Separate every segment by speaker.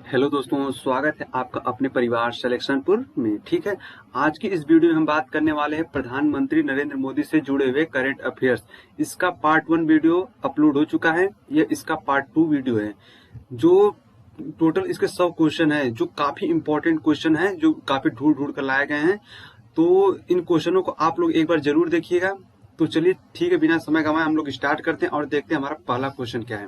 Speaker 1: Hello दोस्तों, स्वागत है आपका अपने परिवार सिलेक्शनपुर में। ठीक है, आज की इस वीडियो में हम बात करने वाले हैं प्रधानमंत्री नरेंद्र मोदी से जुड़े हुए करंट अफेयर्स। इसका पार्ट 1 वीडियो अपलोड हो चुका है, ये इसका पार्ट 2 वीडियो है। जो टोटल इसके 100 क्वेश्चन है, जो काफी इंपॉर्टेंट क्वेश्चन है, जो काफी ढूंढ ढूंढ कर लाए गए हैं। तो इन क्वेश्चनों को आप लोग एक बार जरूर देखिएगा। तो चलिए ठीक है, बिना समय गंवाए हम लोग स्टार्ट करते हैं और देखते हैं हमारा पहला क्वेश्चन क्या है।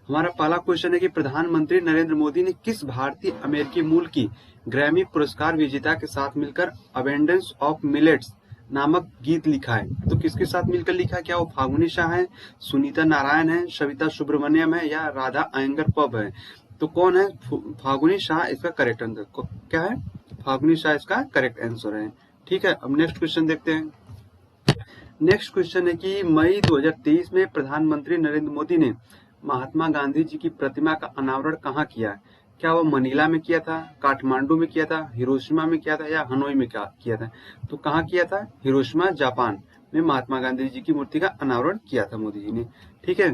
Speaker 1: हमारा पहला क्वेश्चन है कि प्रधानमंत्री नरेंद्र मोदी ने किस भारतीय अमेरिकी मूल की ग्रैमी पुरस्कार विजेता के साथ मिलकर अबेंडेंस ऑफ मिलेट्स नामक गीत लिखा है? तो किसके साथ मिलकर लिखा है? क्या वो फाल्गुनी शाह है, सुनीता नारायण है, सविता सुब्रमण्यम है या राधा अयंगर पब है? तो कौन है? फाल्गुनी शाह इसका करेक्ट आंसर क्या है? फाल्गुनी शाह इसका करेक्ट आंसर है। ठीक है, अब नेक्स्ट क्वेश्चन देखते हैं। नेक्स्ट क्वेश्चन है कि मई 2023 में प्रधानमंत्री नरेंद्र मोदी ने महात्मा गांधी जी की प्रतिमा का अनावरण कहाँ किया? क्या वो मनीला में किया था, काठमांडू में किया था, हिरोशिमा में किया था या हनोई में किया था? तो कहाँ किया था? हिरोशिमा जापान में महात्मा गांधी जी की मूर्ति का अनावरण किया था मोदी जी ने। ठीक है,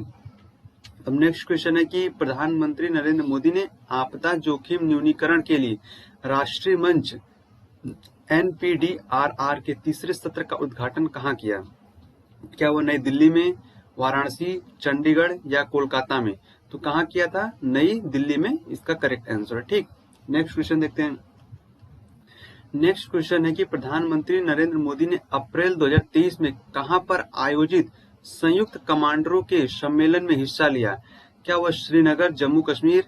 Speaker 1: अब नेक्स्ट क्वेश्चन है कि प्रधानमंत्री नरेंद्र मोदी ने आपदा जोखिम न्यूनीकरण के लिए राष्ट्रीय मंच NPDRR के तीसरे सत्र का उद्घाटन कहाँ किया? क्या वो नई दिल्ली में, वाराणसी, चंडीगढ़ या कोलकाता में? तो कहाँ किया था? नई दिल्ली में इसका करेक्ट आंसर है। ठीक, नेक्स्ट क्वेश्चन देखते हैं। नेक्स्ट क्वेश्चन है कि प्रधानमंत्री नरेंद्र मोदी ने अप्रैल 2023 में कहां पर आयोजित संयुक्त कमांडरों के सम्मेलन में हिस्सा लिया? क्या वह श्रीनगर जम्मू कश्मीर,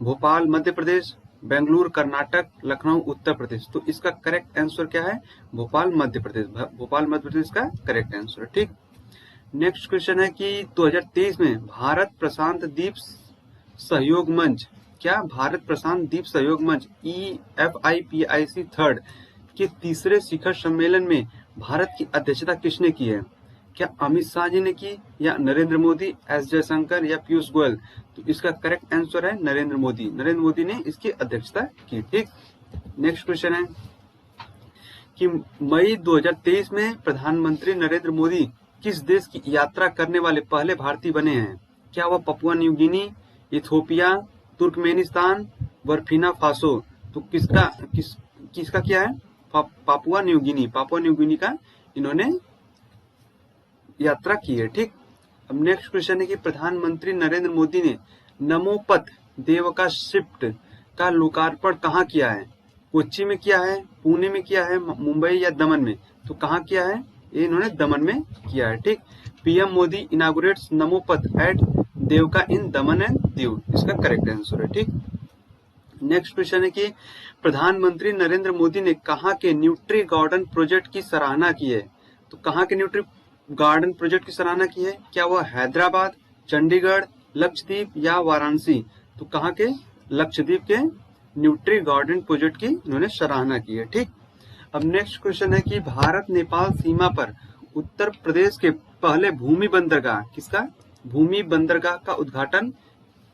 Speaker 1: भोपाल मध्य प्रदेश, बेंगलुरु कर्नाटक, लखनऊ उत्तर प्रदेश? तो इसका करेक्ट आंसर क्या है? भोपाल मध्य प्रदेश। भोपाल मध्य प्रदेश का करेक्ट आंसर है। ठीक, नेक्स्ट क्वेश्चन है कि 2023 में भारत प्रशांत द्वीप सहयोग मंच, क्या भारत प्रशांत द्वीप सहयोग मंच EFIPIC थर्ड के तीसरे शिखर सम्मेलन में भारत की अध्यक्षता किसने की है? क्या अमित शाह जी ने की या नरेंद्र मोदी, S जयशंकर या पीयूष गोयल? तो इसका करेक्ट आंसर है नरेंद्र मोदी। नरेंद्र मोदी ने इसकी अध्यक्षता की। ठीक, नेक्स्ट क्वेश्चन है कि मई 2023 में प्रधानमंत्री नरेंद्र मोदी किस देश की यात्रा करने वाले पहले भारतीय बने हैं? क्या वह Papua New Guinea, Ethiopia, Turkmenistan, Burkina Faso? तो किसका क्या है? पापुआ न्यू गिनी का इन्होंने यात्रा की है। ठीक, अब नेक्स्ट क्वेश्चन है कि प्रधानमंत्री नरेंद्र मोदी ने नमो पथ देवका शिफ्ट का लोकार्पण कहाँ किया है? कोच्चि में किया है, पुणे में किया है, मुंबई या दमन में? तो कहाँ किया है? ये इन्होंने दमन में किया है। ठीक, पीएम मोदी इनागुरेट्स नमो पथ eight Devka in Daman and Diu, इसका करेक्ट आंसर है। ठीक, नेक्स्ट क्वेश्चन है कि प्रधानमंत्री नरेंद्र मोदी ने कहाँ के न्यूट्री गार्डन प्रोजेक्ट की सराहना की है? तो कहाँ के न्यूट्री गार्डन प्रोजेक्ट की सराहना की है? क्या वह हैदराबाद, चंडीगढ़, लक्षद्वीप या वाराणसी? तो कहाँ के? लक्षद्वीप के न्यूट्री गार्डन प्रोजेक्ट की इन्होंने सराहना की है। ठीक, अब नेक्स्ट क्वेश्चन है कि भारत नेपाल सीमा पर उत्तर प्रदेश के पहले भूमि बंदरगाह, किसका भूमि बंदरगाह का उद्घाटन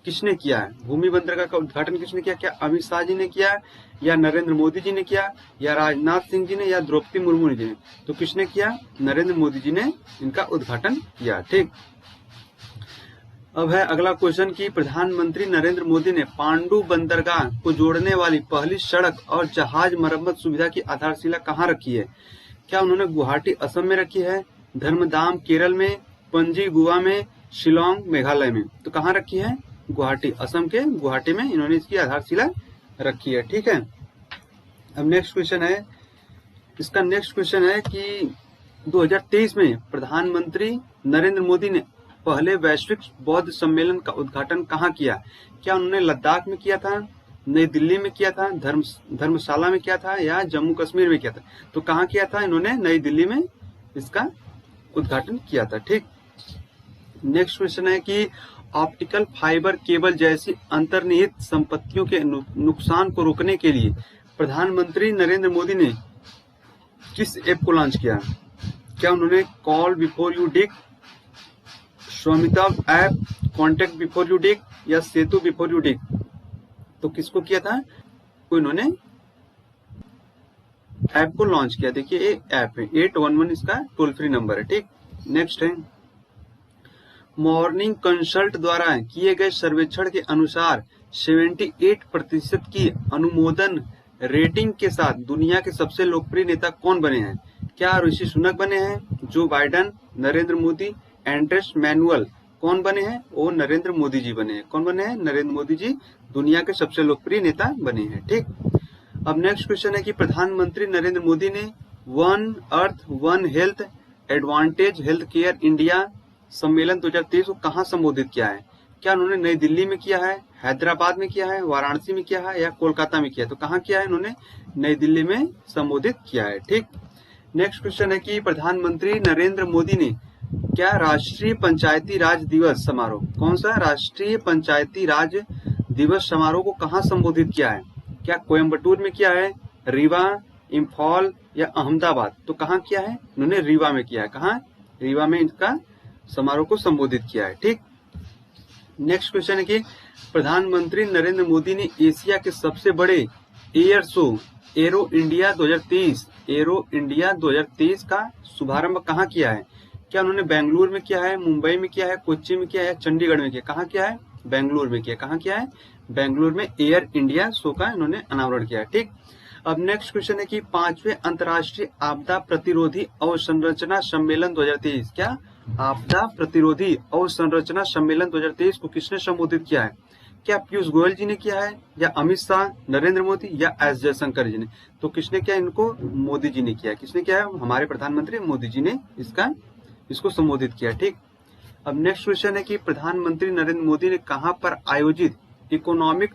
Speaker 1: किसने किया है? भूमि बंदरगाह का उद्घाटन किसने किया? क्या अमित शाह जी ने किया या नरेंद्र मोदी जी ने किया या राजनाथ सिंह जी ने या द्रौपदी मुर्मू जी ने? तो किसने किया? नरेंद्र मोदी जी ने इनका उद्घाटन किया। ठीक, अब है अगला क्वेश्चन कि प्रधानमंत्री नरेंद्र मोदी ने पांडु बंदरगाह को जोड़ने वाली पहली सड़क और जहाज मरम्मत सुविधा की आधारशिला कहाँ रखी है? क्या उन्होंने गुवाहाटी असम में रखी है, धर्मधाम केरल में, पणजी गोवा में, शिलोंग मेघालय में? तो कहाँ रखी है? गुवाहाटी, असम के गुवाहाटी में इन्होंने इसकी आधारशिला रखी है। ठीक है, अब नेक्स्ट क्वेश्चन है, इसका नेक्स्ट क्वेश्चन है कि 2023 में प्रधानमंत्री नरेंद्र मोदी ने पहले वैश्विक बौद्ध सम्मेलन का उद्घाटन कहाँ किया? क्या उन्होंने लद्दाख में किया था, नई दिल्ली में किया था, धर्मशाला में किया था या जम्मू कश्मीर में किया था? तो कहाँ किया था? इन्होंने नई दिल्ली में इसका उद्घाटन किया था। ठीक, नेक्स्ट क्वेश्चन है कि ऑप्टिकल फाइबर केबल जैसी अंतर्निहित संपत्तियों के नुकसान को रोकने के लिए प्रधानमंत्री नरेंद्र मोदी ने किस ऐप को लॉन्च किया? क्या उन्होंने कॉल बिफोर यू डिग, स्वामित्व app, contact before you dig या सेतु बिफोर यू डिग? तो किसको किया था? तो इन्होंने ऐप को लॉन्च किया। देखिए ये ऐप है, 811 इसका टोल फ्री नंबर है। ठीक, नेक्स्ट है मॉर्निंग कंसल्ट द्वारा किए गए सर्वेक्षण के अनुसार 78% की अनुमोदन रेटिंग के साथ दुनिया के सबसे लोकप्रिय नेता कौन बने हैं? क्या ऋषि सुनक बने हैं, Joe Biden, Narendra Modi, Andres Manuel? कौन बने हैं? वो नरेंद्र मोदी जी बने हैं। कौन बने हैं? नरेंद्र मोदी जी दुनिया के सबसे लोकप्रिय नेता बने हैं। ठीक। अब नेक्स्ट क्वेश्चन है कि प्रधानमंत्री नरेंद्र मोदी ने one earth one health advantage health care India सम्मेलन 2023 को कहाँ संबोधित किया है? क्या उन्होंने नई दिल्ली में किया है, हैदराबाद में किया है, वाराणसी में किया है या कोलकाता में किया है? तो कहाँ किया है? उन्होंने नई दिल्ली में संबोधित किया है। ठीक। नेक्स्ट क्वेश्चन है कि प्रधानमंत्री नरेंद्र मोदी ने क्या राष्ट्रीय पंचायती राज दिवस समारोह, कौन सा राष्ट्रीय पंचायती राज दिवस समारोह को कहाँ संबोधित किया है? क्या कोयम्बटूर में किया है, रीवा, इम्फाल या अहमदाबाद? तो कहाँ किया है? उन्होंने रीवा में किया है। कहाँ? रीवा में इनका समारोह को संबोधित किया है। ठीक। नेक्स्ट क्वेश्चन है कि प्रधानमंत्री नरेंद्र मोदी ने एशिया के सबसे बड़े एयर शो एरो इंडिया 2023 का शुभारंभ कहाँ किया है? क्या उन्होंने बेंगलुरु में किया है, मुंबई में किया है, कोच्चि में किया है, चंडीगढ़ में किया? कहाँ किया है? बेंगलुरु में किया। कहाँ किया है? बेंगलुरु में एयर इंडिया शो का इन्होंने अनावरण किया है। ठीक। अब नेक्स्ट क्वेश्चन है कि 5वें अंतर्राष्ट्रीय आपदा प्रतिरोधी अवसंरचना सम्मेलन 2023, क्या आपदा प्रतिरोधी अवसंरचना सम्मेलन 2023 को किसने संबोधित किया है? क्या पीयूष गोयल जी ने किया है या अमित शाह, नरेंद्र मोदी या एस जयशंकर जी ने? तो किसने किया? इनको मोदी जी ने किया। किसने किया है? हमारे प्रधानमंत्री मोदी जी ने इसको संबोधित किया। ठीक। अब नेक्स्ट क्वेश्चन है कि प्रधानमंत्री नरेंद्र मोदी ने कहां पर आयोजित economic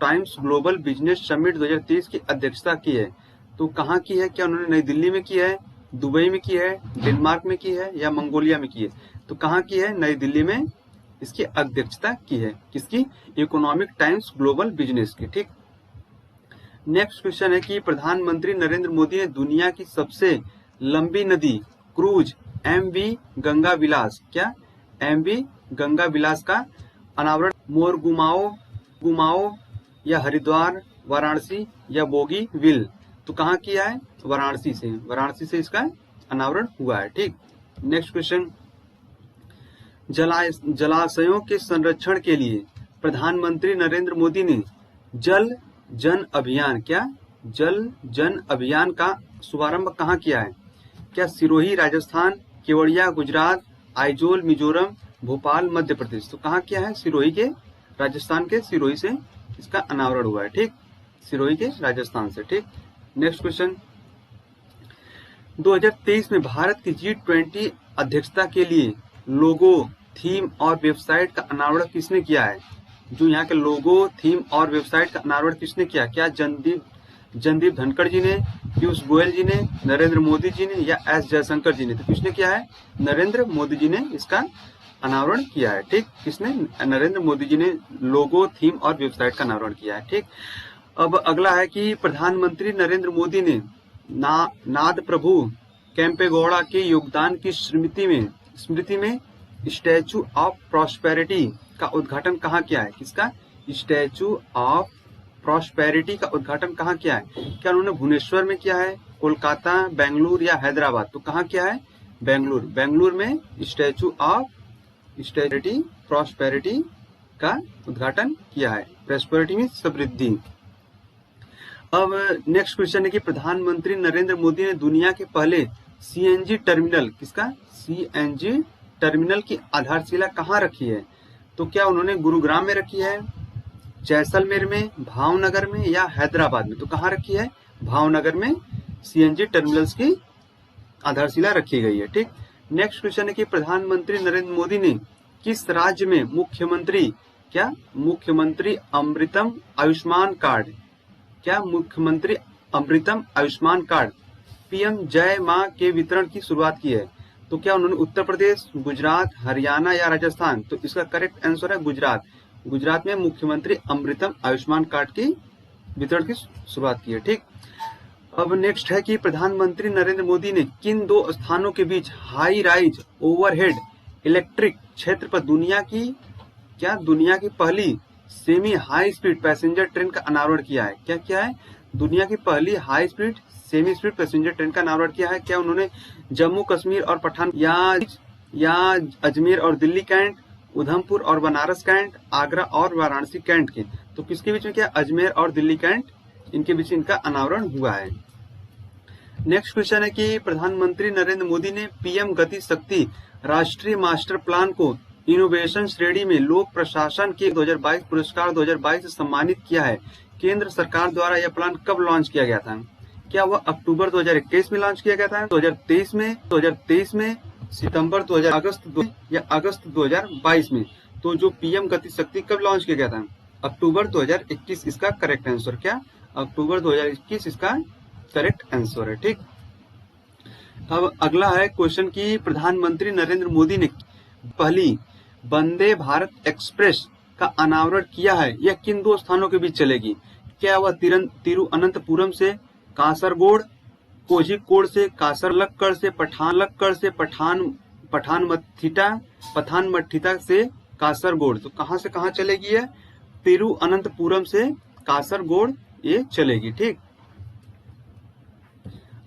Speaker 1: times global business summit 2023 की अध्यक्षता की है? तो कहाँ की है? क्या उन्होंने नई दिल्ली में की है, दुबई में की है, डेनमार्क में की है या मंगोलिया में की है? तो कहाँ की है? नई दिल्ली में इसकी अध्यक्षता की है। किसकी? इकोनॉमिक टाइम्स ग्लोबल बिजनेस की। ठीक। नेक्स्ट क्वेश्चन है कि प्रधानमंत्री नरेंद्र मोदी ने दुनिया की सबसे लंबी नदी क्रूज MV गंगा विलास, क्या MV गंगा विलास का अनावरण मोरगुमाओ या हरिद्वार, वाराणसी या बोगीविल? तो कहाँ किया है? वाराणसी से इसका अनावरण हुआ है। ठीक। नेक्स्ट क्वेश्चन, जलाशयों के संरक्षण के लिए प्रधानमंत्री नरेंद्र मोदी ने जल जन अभियान, क्या जल जन अभियान का शुभारंभ कहाँ किया है? क्या सिरोही राजस्थान, केवड़िया गुजरात, आइजोल मिजोरम, भोपाल मध्य प्रदेश? तो कहाँ किया है? सिरोही के राजस्थान के सिरोही से इसका अनावरण हुआ है। ठीक। सिरोही के राजस्थान से। ठीक। नेक्स्ट क्वेश्चन, 2023 में भारत की G20 अध्यक्षता के लिए लोगो, थीम और वेबसाइट का अनावरण किसने किया है? जो यहाँ के लोगो, थीम और वेबसाइट का अनावरण किसने किया? क्या जनदीप धनखड़ जी ने, पीयूष गोयल जी ने, नरेंद्र मोदी जी ने या एस जयशंकर जी ने? तो किसने किया है? नरेंद्र मोदी जी ने इसका अनावरण किया है। ठीक। किसने? नरेंद्र मोदी जी ने लोगो, थीम और वेबसाइट का अनावरण किया है। ठीक। अब अगला है कि प्रधानमंत्री नरेंद्र मोदी ने नाद प्रभु केम्पेगौड़ा के योगदान की स्मृति में स्टैचू ऑफ प्रॉस्पेरिटी का उद्घाटन कहाँ किया है? किसका? स्टैचू ऑफ प्रॉस्पेरिटी का उद्घाटन कहाँ किया है? क्या उन्होंने भुवनेश्वर में किया है, कोलकाता, बेंगलुरु या हैदराबाद? तो कहाँ किया है? बेंगलुरु में स्टैचू ऑफ प्रॉस्पेरिटी का उद्घाटन किया है। प्रॉस्पेरिटी में समृद्धि। अब नेक्स्ट क्वेश्चन है कि प्रधानमंत्री नरेंद्र मोदी ने दुनिया के पहले CNG टर्मिनल, किसका? CNG टर्मिनल की आधारशिला कहाँ रखी है? तो क्या उन्होंने गुरुग्राम में रखी है, जैसलमेर में, भावनगर में या हैदराबाद में? तो कहाँ रखी है? भावनगर में CNG टर्मिनल्स की आधारशिला रखी गई है। ठीक। नेक्स्ट क्वेश्चन है कि प्रधानमंत्री नरेंद्र मोदी ने किस राज्य में मुख्यमंत्री अमृतम आयुष्मान कार्ड, PM जय मां के वितरण की शुरुआत की है? तो क्या उन्होंने उत्तर प्रदेश, गुजरात, हरियाणा या राजस्थान? तो इसका करेक्ट आंसर है गुजरात में मुख्यमंत्री अमृतम आयुष्मान कार्ड की वितरण की शुरुआत की है। ठीक। अब नेक्स्ट है कि प्रधानमंत्री नरेंद्र मोदी ने किन 2 स्थानों के बीच हाई राइज ओवरहेड इलेक्ट्रिक क्षेत्र पर दुनिया की पहली semi high speed passenger train का अनावरण किया है? क्या किया है? दुनिया की पहली high speed semi speed passenger train का अनावरण किया है। क्या उन्होंने जम्मू कश्मीर और पठान या अजमेर और दिल्ली कैंट, उधमपुर और बनारस कैंट, आगरा और वाराणसी कैंट के। तो किसके बीच में क्या, अजमेर और दिल्ली कैंट, इनके बीच इनका अनावरण हुआ है। नेक्स्ट क्वेश्चन है कि प्रधानमंत्री नरेंद्र मोदी ने पीएम गति शक्ति राष्ट्रीय मास्टर प्लान को इनोवेशन श्रेणी में लोक प्रशासन के 2022 पुरस्कार 2022 से सम्मानित किया है। केंद्र सरकार द्वारा यह प्लान कब लॉन्च किया गया था? क्या वह अक्टूबर 2021 में लॉन्च किया गया था, 2023 में, सितंबर 2000, अगस्त 2 या अगस्त 2022 में? तो जो पीएम गति शक्ति कब लॉन्च किया गया था? अक्टूबर 2021 इसका करेक्ट आंसर। क्या, अक्टूबर 2021 इसका करेक्ट आंसर है। ठीक, अब अगला है क्वेश्चन की प्रधानमंत्री नरेंद्र मोदी ने पहली वंदे भारत एक्सप्रेस का अनावरण किया है, यह किन दो स्थानों के बीच चलेगी? क्या वह तिरुअनंतपुरम से कासरगोड, कोझिकोड से कासरलक्कड़ से पठानलक्कड़ से पठानमथिट्टा से कासरगोड? तो कहां से कहां चलेगी? है तिरुअनंतपुरम से कासरगोड ये चलेगी। ठीक,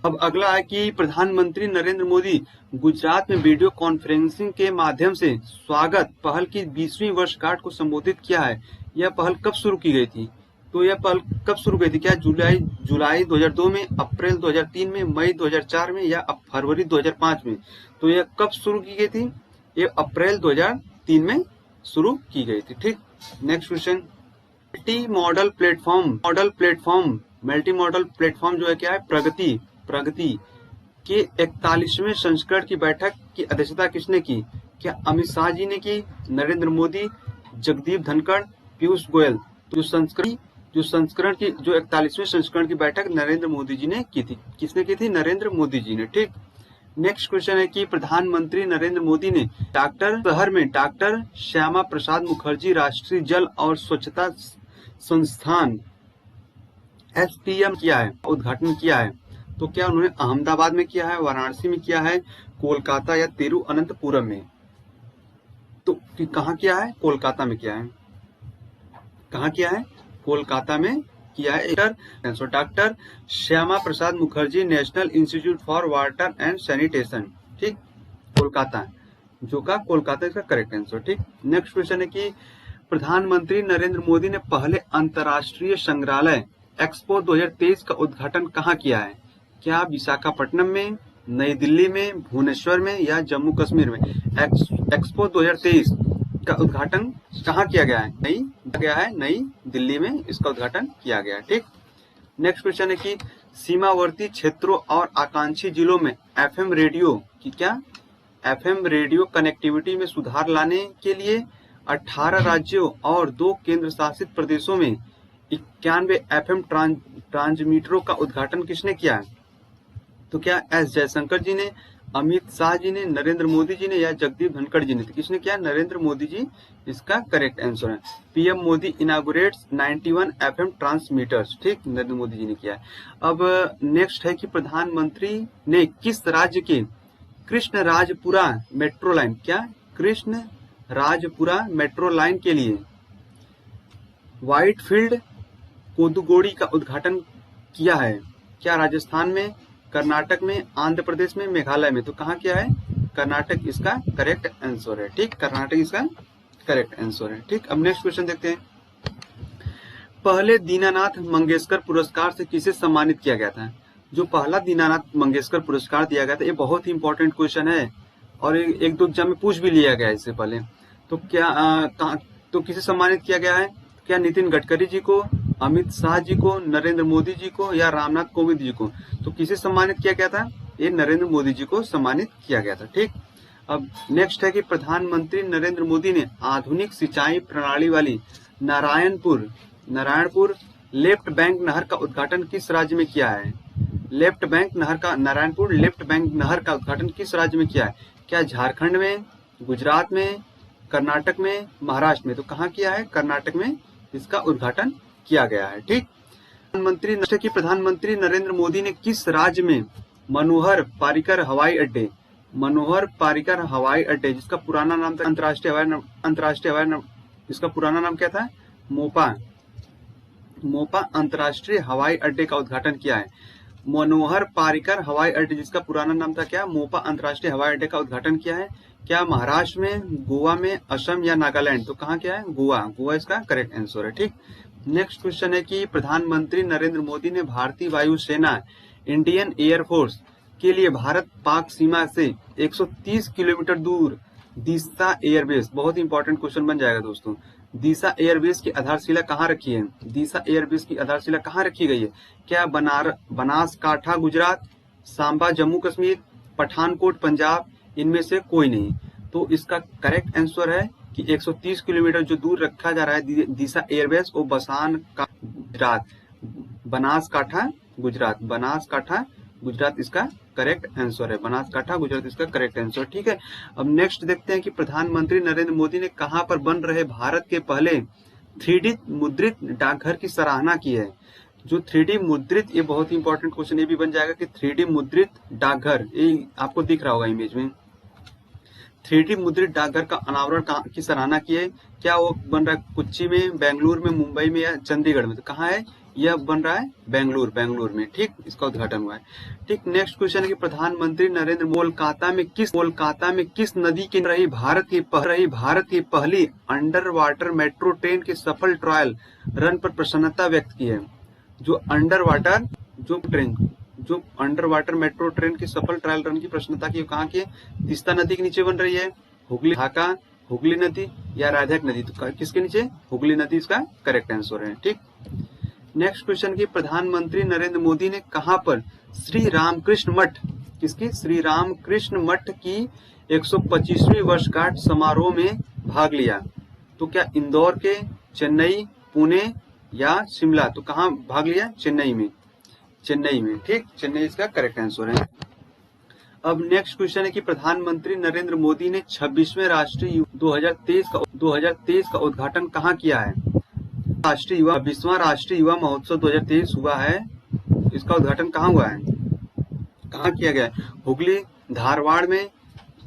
Speaker 1: अब अगला है कि प्रधानमंत्री नरेंद्र मोदी गुजरात में वीडियो कॉन्फ्रेंसिंग के माध्यम से स्वागत पहल की 20वीं वर्षगांठ को संबोधित किया है। यह पहल कब शुरू की गई थी? तो यह पहल कब शुरू की गई थी? क्या जुलाई 2002 में, अप्रैल 2003 में, मई 2004 में या फरवरी 2005 में? तो यह कब शुरू की गई थी? ये अप्रैल 2003 में शुरू की गई थी। ठीक, next question, multi modal platform जो है क्या है? प्रगति के 41वें संस्करण की बैठक की अध्यक्षता किसने की? क्या अमित शाह जी ने की, नरेंद्र मोदी, जगदीप धनखड़, पीयूष गोयल? तो जो 41वें संस्करण की बैठक नरेंद्र मोदी जी ने की थी। किसने की थी? नरेंद्र मोदी जी ने। ठीक, नेक्स्ट क्वेश्चन है कि प्रधानमंत्री नरेंद्र मोदी ने शहर में डॉक्टर श्यामा प्रसाद मुखर्जी राष्ट्रीय जल और स्वच्छता संस्थान SPM किया है, उद्घाटन किया है। तो क्या उन्होंने अहमदाबाद में किया है, वाराणसी में किया है, कोलकाता या तिरुअनंतपुरम में? तो कहाँ किया है? कोलकाता में किया है। कहाँ किया है? कोलकाता में किया है। Doctor Shyama Prasad Mukherjee national institute for water and sanitation. ठीक, कोलकाता, जो का कोलकाता इसका करेक्ट आंसर। ठीक, नेक्स्ट क्वेश्चन है कि प्रधानमंत्री नरेंद्र मोदी ने पहले अंतर्राष्ट्रीय संग्रहालय एक्सपो 2023 का उद्घाटन कहाँ किया है? क्या विशाखापट्टनम में, नई दिल्ली में, भुवनेश्वर में या जम्मू कश्मीर में? एक्सपो 2023 का उद्घाटन कहाँ किया गया है? नई दिल्ली में इसका उद्घाटन किया गया है। ठीक, नेक्स्ट क्वेश्चन है कि सीमावर्ती क्षेत्रों और आकांक्षी जिलों में FM रेडियो कनेक्टिविटी में सुधार लाने के लिए 18 राज्यों और 2 केंद्र शासित प्रदेशों में 91 FM ट्रांसमीटरों का उद्घाटन किसने किया है? तो क्या S जयशंकर जी ने, अमित शाह जी ने, नरेंद्र मोदी जी ने या जगदीप धनखड़ जी ने? तो किसने किया? नरेंद्र मोदी जी इसका करेक्ट आंसर है। PM Modi inaugurates 91 FM transmitters. ठीक, नरेंद्र मोदी जी ने किया है। अब नेक्स्ट है कि प्रधानमंत्री ने किस राज्य के कृष्णराजपुरा मेट्रो लाइन, क्या कृष्णराजपुरा मेट्रो लाइन के लिए व्हाइटफील्ड कोदुगोड़ी का उद्घाटन किया है? क्या राजस्थान में, कर्नाटक में, आंध्र प्रदेश में, मेघालय में? तो कहाँ किया है? कर्नाटक इसका करेक्ट आंसर है। ठीक, कर्नाटक इसका करेक्ट आंसर है। ठीक, अब नेक्स्ट क्वेश्चन देखते हैं। पहले दीनानाथ मंगेशकर पुरस्कार से किसे सम्मानित किया गया था? जो पहला दीनानाथ मंगेशकर पुरस्कार दिया गया था, ये बहुत ही इंपॉर्टेंट क्वेश्चन है और एक दो एग्जाम में पूछ भी लिया गया इससे पहले। तो क्या तो किसे सम्मानित किया गया है? क्या नितिन गडकरी जी को, अमित शाह जी को, नरेंद्र मोदी जी को या रामनाथ कोविंद जी को? तो किसे सम्मानित किया गया था? ये नरेंद्र मोदी जी को सम्मानित किया गया था। ठीक, अब नेक्स्ट है कि प्रधानमंत्री नरेंद्र मोदी ने आधुनिक सिंचाई प्रणाली वाली नारायणपुर लेफ्ट बैंक नहर का उद्घाटन किस राज्य में किया है? नारायणपुर लेफ्ट बैंक नहर का उद्घाटन किस राज्य में किया है? क्या झारखंड में, गुजरात में, कर्नाटक में, महाराष्ट्र में? तो कहाँ किया है? कर्नाटक में इसका उद्घाटन किया गया है। ठीक, प्रधानमंत्री नरेंद्र मोदी ने किस राज्य में मनोहर पारिकर हवाई अड्डे जिसका पुराना नाम था इसका पुराना नाम क्या था? मोपा अंतर्राष्ट्रीय हवाई अड्डे का उद्घाटन किया है? मनोहर पारिकर हवाई अड्डे जिसका पुराना नाम था क्या? मोपा अंतर्राष्ट्रीय हवाई अड्डे का उद्घाटन किया है? क्या महाराष्ट्र में, गोवा में, असम या नागालैंड? तो कहाँ क्या है? गोवा। गोवा इसका करेक्ट आंसर है। ठीक। नेक्स्ट क्वेश्चन है कि प्रधानमंत्री नरेंद्र मोदी ने भारतीय वायुसेना, इंडियन एयरफोर्स के लिए भारत पाक सीमा से 130 किलोमीटर दूर दीसा एयरबेस, बहुत इंपॉर्टेंट क्वेश्चन बन जाएगा दोस्तों, दीसा एयरबेस की आधारशिला कहाँ रखी है? दीसा एयरबेस की आधारशिला कहाँ रखी गई है? क्या बनासकाठा गुजरात, सांबा जम्मू कश्मीर, पठानकोट पंजाब, इनमें से कोई नहीं? तो इसका करेक्ट आंसर है कि 130 किलोमीटर जो दूर रखा जा रहा है दीसा एयरबेस, वो गुजरात, बनासकाठा गुजरात, बनासकाठा गुजरात इसका करेक्ट आंसर है। बनासकाठा गुजरात इसका करेक्ट आंसर। ठीक है। अब नेक्स्ट देखते हैं कि प्रधानमंत्री नरेंद्र मोदी ने कहां पर बन रहे भारत के पहले 3D मुद्रित डाकघर की सराहना की है? जो 3D मुद्रित, ये बहुत ही इंपॉर्टेंट क्वेश्चन ये भी बन जाएगा कि 3D मुद्रित डाकघर, ये आपको दिख रहा होगा इमेज में, 3D मुद्रित डाकघर का अनावरण की सराहना की है। क्या वो बन रहा है कोच्चि में, बेंगलुरु में, मुंबई में या चंडीगढ़ में? तो कहाँ है? यह बन रहा है बेंगलुरु में। ठीक, इसका उद्घाटन हुआ है। ठीक। नेक्स्ट क्वेश्चन है कि प्रधानमंत्री नरेंद्र कोलकाता में किस नदी की रही भारत की पहली अंडर वाटर मेट्रो ट्रेन के सफल ट्रायल रन पर प्रसन्नता व्यक्त की है? जो अंडर वाटर मेट्रो ट्रेन की सफल ट्रायल रन की प्रसन्नता की कहाँ की है? तीस्ता नदी के नीचे बन रही है, हुगली नदी या राधाक नदी? तो किसके नीचे? हुगली नदी इसका करेक्ट आंसर है। ठीक। नेक्स्ट क्वेश्चन की प्रधानमंत्री नरेंद्र मोदी ने कहां पर श्री रामकृष्ण मठ, किसकी? श्री रामकृष्ण मठ की 125वीं वर्षगांठ समारोह में भाग लिया? तो क्या इंदौर के, चेन्नई, पुणे या शिमला? तो कहां भाग लिया? चेन्नई में। ठीक, चेन्नई इसका करेक्ट आंसर है। अब नेक्स्ट क्वेश्चन है कि प्रधानमंत्री नरेंद्र मोदी ने 26वें राष्ट्रीय 2023 का उद्घाटन कहां किया है? 20वां राष्ट्रीय युवा महोत्सव 2023 हुआ है, इसका उद्घाटन कहाँ हुआ है? कहाँ किया गया है? हुगली, धारवाड़ में,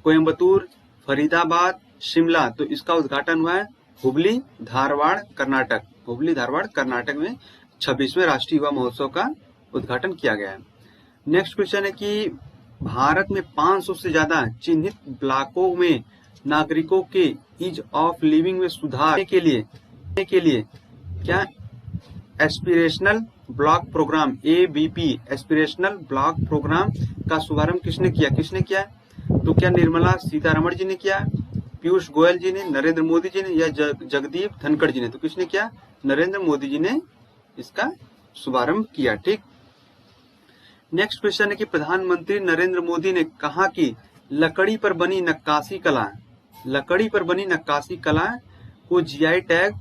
Speaker 1: कोयम्बतूर, फरीदाबाद, शिमला? तो इसका उद्घाटन हुआ है हुबली धारवाड़ कर्नाटक में 26वें राष्ट्रीय युवा महोत्सव का उद्घाटन किया गया है। नेक्स्ट क्वेश्चन है कि भारत में 500 से ज्यादा चिन्हित ब्लॉकों में नागरिकों के ईज ऑफ लिविंग में सुधार के लिए क्या aspirational block program, ABP aspirational block program का शुभारंभ किसने किया? तो क्या निर्मला सीतारमण जी ने किया, पीयूष गोयल जी ने, नरेंद्र मोदी जी ने या जगदीप धनखड़ जी ने? तो किसने किया? नरेंद्र मोदी जी ने इसका शुभारंभ किया। ठीक। नेक्स्ट क्वेश्चन है कि प्रधानमंत्री नरेंद्र मोदी ने कहा कि लकड़ी पर बनी नक्काशी कला को GI टैग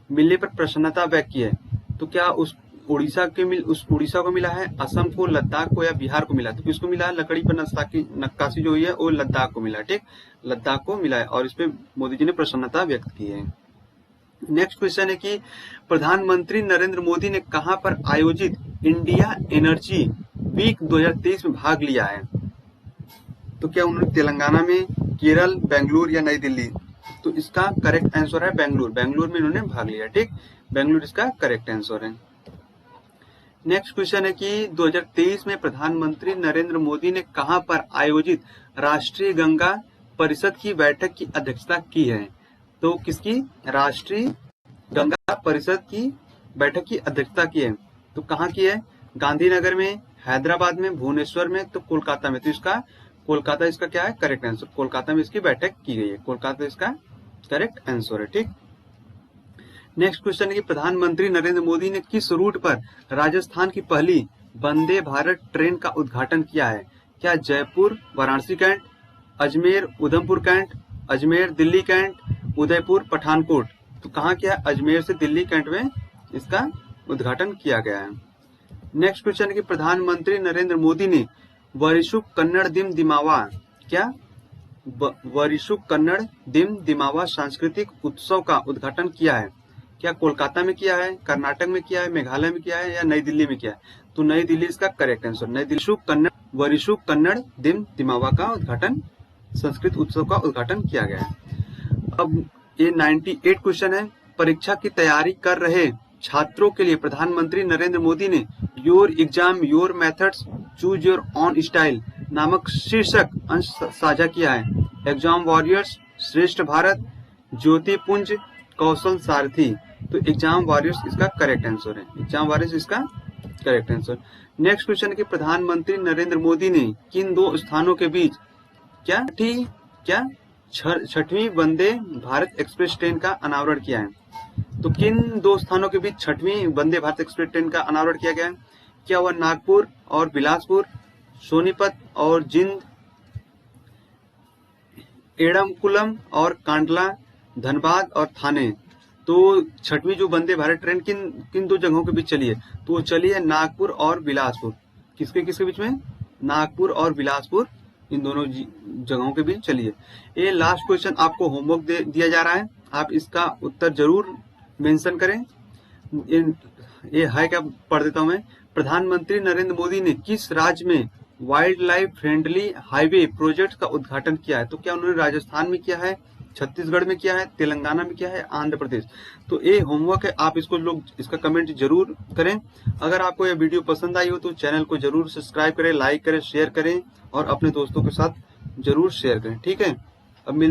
Speaker 1: मिलने पर प्रसन्नता व्यक्त की है? तो क्या उस उड़ीसा को मिला है, असम को, लद्दाख को या बिहार को मिला? तो किसको मिला है? लकड़ी पर नक्काशी जो हुई है वो लद्दाख को मिला। ठीक, लद्दाख को मिला है और इस पे मोदी जी ने प्रसन्नता व्यक्त की है। नेक्स्ट क्वेश्चन है कि प्रधानमंत्री नरेंद्र मोदी ने कहां पर आयोजित इंडिया एनर्जी वीक 2023 में भाग लिया है? तो क्या उन्होंने तेलंगाना में, केरल, बेंगलुरु या नई दिल्ली? तो इसका करेक्ट आंसर है बेंगलुरु में इन्होंने भाग लिया। ठीक, बेंगलुरु इसका करेक्ट आंसर है। नेक्स्ट क्वेश्चन है कि 2023 में प्रधानमंत्री नरेंद्र मोदी ने कहां पर आयोजित राष्ट्रीय गंगा परिषद की बैठक की अध्यक्षता की है? तो किसकी? राष्ट्रीय गंगा परिषद की बैठक की अध्यक्षता की है। तो कहाँ की है? गांधीनगर में, हैदराबाद में, भुवनेश्वर में, तो कोलकाता में? तो कोलकाता इसका क्या है? Correct answer. कोलकाता में इसकी बैठक की गई है, कोलकाता इसका करेक्ट आंसर है। ठीक। नेक्स्ट क्वेश्चन है कि प्रधानमंत्री नरेंद्र मोदी ने किस रूट पर राजस्थान की पहली वंदे भारत ट्रेन का उद्घाटन किया है? क्या Jaipur Varanasi cantt, Ajmer Udhampur cantt, Ajmer Delhi cantt, Udaipur Pathankot? तो कहाँ किया? अजमेर से दिल्ली कैंट में इसका उद्घाटन किया गया है। नेक्स्ट क्वेश्चन है कि प्रधानमंत्री नरेंद्र मोदी ने वरिशु कन्नड़ दिम दिमावा सांस्कृतिक उत्सव का उद्घाटन किया है? क्या कोलकाता में किया है, कर्नाटक में किया है, मेघालय में किया है या नई दिल्ली में किया है? तो नई दिल्ली इसका करेक्ट आंसर। नई दिल्ली वरिशु कन्नड़ दिम दिमावा का उद्घाटन, संस्कृत उत्सव का उद्घाटन किया गया है। अब ये 98 क्वेश्चन है। परीक्षा की तैयारी कर रहे छात्रों के लिए प्रधानमंत्री नरेंद्र मोदी ने your exam your methods choose your on style नामक शीर्षक अंश साझा किया है। एग्जाम वॉरियर्स, श्रेष्ठ भारत, ज्योति पुंज, कौशल सारथी। तो एग्जाम वॉरियर्स इसका करेक्ट आंसर है। एग्जाम वॉरियर्स इसका करेक्ट आंसर। नेक्स्ट क्वेश्चन है कि प्रधानमंत्री नरेंद्र मोदी ने किन दो स्थानों के बीच छठवीं वंदे भारत एक्सप्रेस ट्रेन का अनावरण किया है? तो किन दो स्थानों के बीच छठवीं वंदे भारत एक्सप्रेस ट्रेन का अनावरण किया गया है? क्या वह नागपुर और बिलासपुर, सोनीपत और जिंद, एड़मकुलम और कांडला, धनबाद और थाने। तो छठवीं जो वंदे भारत ट्रेन किन दो जगहों के बीच चली है? तो वो चली है नागपुर और बिलासपुर। किसके बीच में? नागपुर और बिलासपुर, इन दोनों जगहों के बीच चली है। ये लास्ट क्वेश्चन आपको होमवर्क दिया जा रहा है, आप इसका उत्तर जरूर मेंशन करें। ये है क्या, पढ़ देता हूं मैं। प्रधानमंत्री नरेंद्र मोदी ने किस राज्य में wild life friendly highway project का उद्घाटन किया है? तो क्या उन्होंने राजस्थान में किया है, छत्तीसगढ़ में किया है, तेलंगाना में किया है, आंध्र प्रदेश? तो ये होमवर्क है, आप इसका कमेंट जरूर करें। अगर आपको यह वीडियो पसंद आई हो तो चैनल को जरूर सब्सक्राइब करें, लाइक करें, शेयर करें और अपने दोस्तों के साथ जरूर शेयर करें। ठीक है, अब